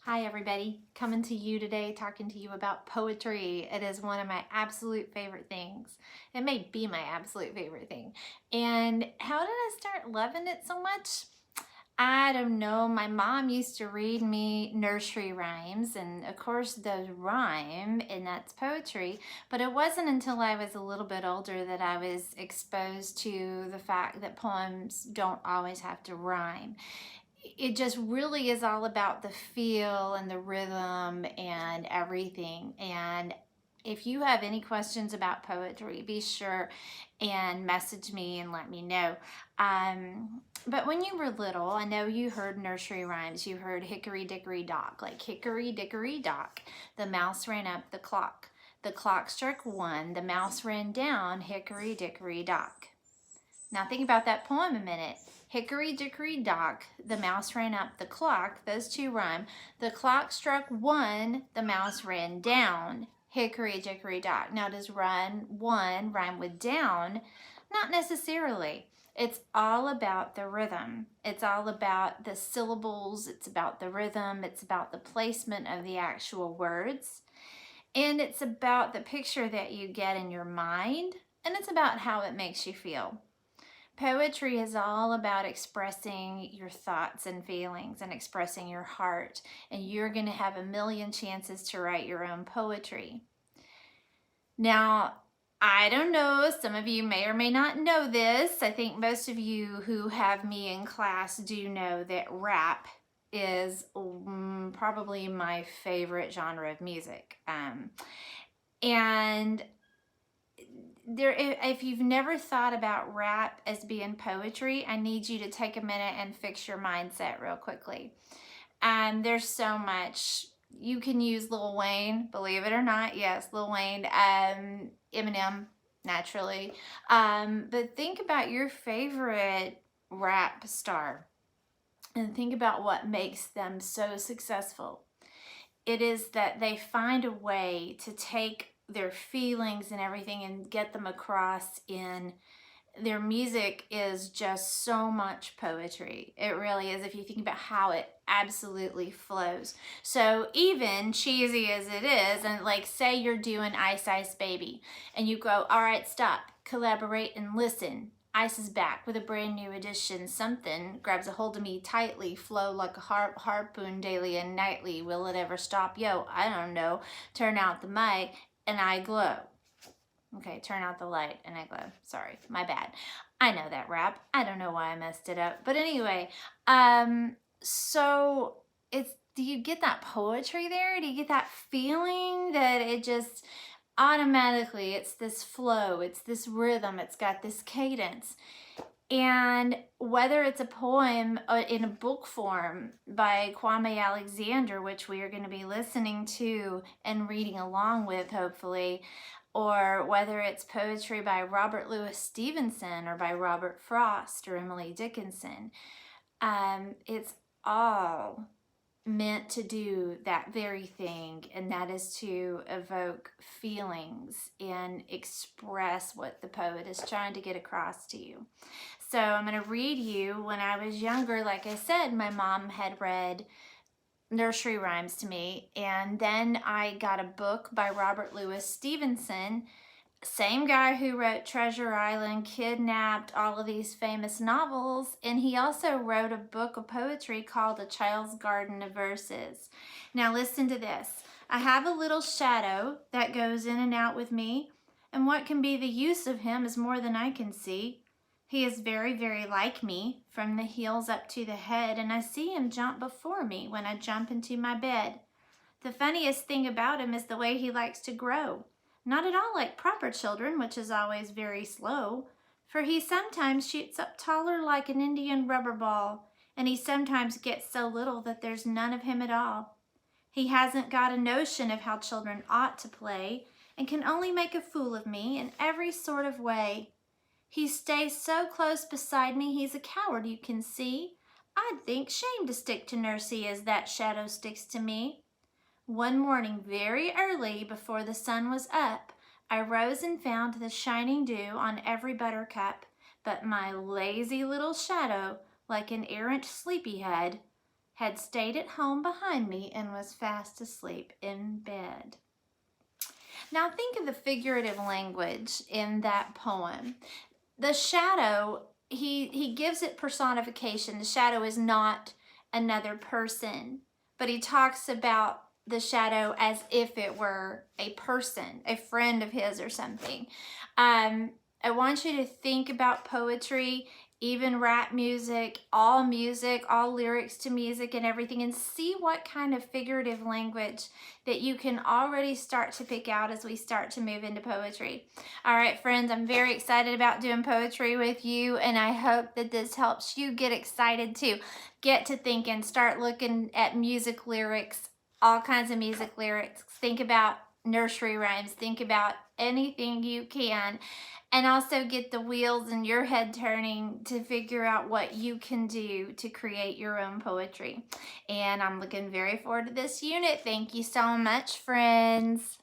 Hi everybody, coming to you today talking to you about poetry. It is one of my absolute favorite things. It may be my absolute favorite thing. And how did I start loving it so much? I don't know. My mom used to read me nursery rhymes, and of course those rhyme, and that's poetry. But it wasn't until I was a little bit older that I was exposed to the fact that poems don't always have to rhyme. It just really is all about the feel and the rhythm and everything. And if you have any questions about poetry, be sure and message me and let me know. But when you were little, I know you heard nursery rhymes. You heard hickory dickory dock, like hickory dickory dock, the mouse ran up the clock. The clock struck one, the mouse ran down, hickory dickory dock. Now think about that poem a minute. Hickory dickory dock, the mouse ran up the clock. Those two rhyme. The clock struck one, the mouse ran down. Hickory dickory dock. Now does run one rhyme with down? Not necessarily. It's all about the rhythm. It's all about the syllables. It's about the rhythm. It's about the placement of the actual words. And it's about the picture that you get in your mind. And it's about how it makes you feel. Poetry is all about expressing your thoughts and feelings and expressing your heart, and you're going to have a million chances to write your own poetry. Now, I don't know, some of you may or may not know this. I think most of you who have me in class do know that rap is probably my favorite genre of music. And if you've never thought about rap as being poetry, I need you to take a minute and fix your mindset real quickly. There's so much. You can use Lil Wayne, believe it or not. Yes, Lil Wayne, Eminem, naturally. But think about your favorite rap star and think about what makes them so successful. It is that they find a way to take their feelings and everything and get them across in their music. Is just so much poetry. It really is, if you think about how it absolutely flows. So even cheesy as it is, and like say you're doing Ice Ice Baby and you go, all right, stop, collaborate and listen. Ice is back with a brand new edition. Something grabs a hold of me tightly, flow like a harpoon daily and nightly. Will it ever stop? Yo, I don't know. Turn out the mic and I glow. Okay, turn out the light and I glow. Sorry, my bad. I know that rap. I don't know why I messed it up. But anyway, so do you get that poetry there? Do you get that feeling that it just automatically, it's this flow, it's this rhythm, it's got this cadence. And whether it's a poem in a book form by Kwame Alexander, which we are going to be listening to and reading along with, hopefully, or whether it's poetry by Robert Louis Stevenson or by Robert Frost or Emily Dickinson, it's all meant to do that very thing, and that is to evoke feelings and express what the poet is trying to get across to you. So I'm going to read you. When I was younger, like I said, my mom had read nursery rhymes to me, and then I got a book by Robert Louis Stevenson, same guy who wrote Treasure Island, Kidnapped, all of these famous novels, and he also wrote a book of poetry called A Child's Garden of Verses. Now listen to this. I have a little shadow that goes in and out with me, and what can be the use of him is more than I can see. He is very, very like me, from the heels up to the head, and I see him jump before me when I jump into my bed. The funniest thing about him is the way he likes to grow. Not at all like proper children, which is always very slow, for he sometimes shoots up taller like an Indian rubber ball, and he sometimes gets so little that there's none of him at all. He hasn't got a notion of how children ought to play, and can only make a fool of me in every sort of way. He stays so close beside me, he's a coward, you can see. I'd think shame to stick to Nursey as that shadow sticks to me. One morning very early, before the sun was up, I rose and found the shining dew on every buttercup, but my lazy little shadow, like an errant sleepyhead, had stayed at home behind me and was fast asleep in bed. Now think of the figurative language in that poem. The shadow, he gives it personification. The shadow is not another person, but he talks about the shadow as if it were a person, a friend of his or something. I want you to think about poetry, even rap music, all lyrics to music and everything, and see what kind of figurative language that you can already start to pick out as we start to move into poetry. All right, friends, I'm very excited about doing poetry with you, and I hope that this helps you get excited too. Get to thinking, start looking at music lyrics, all kinds of music lyrics. Think about nursery rhymes, think about anything you can, and also get the wheels in your head turning to figure out what you can do to create your own poetry. And I'm looking very forward to this unit. Thank you so much, friends.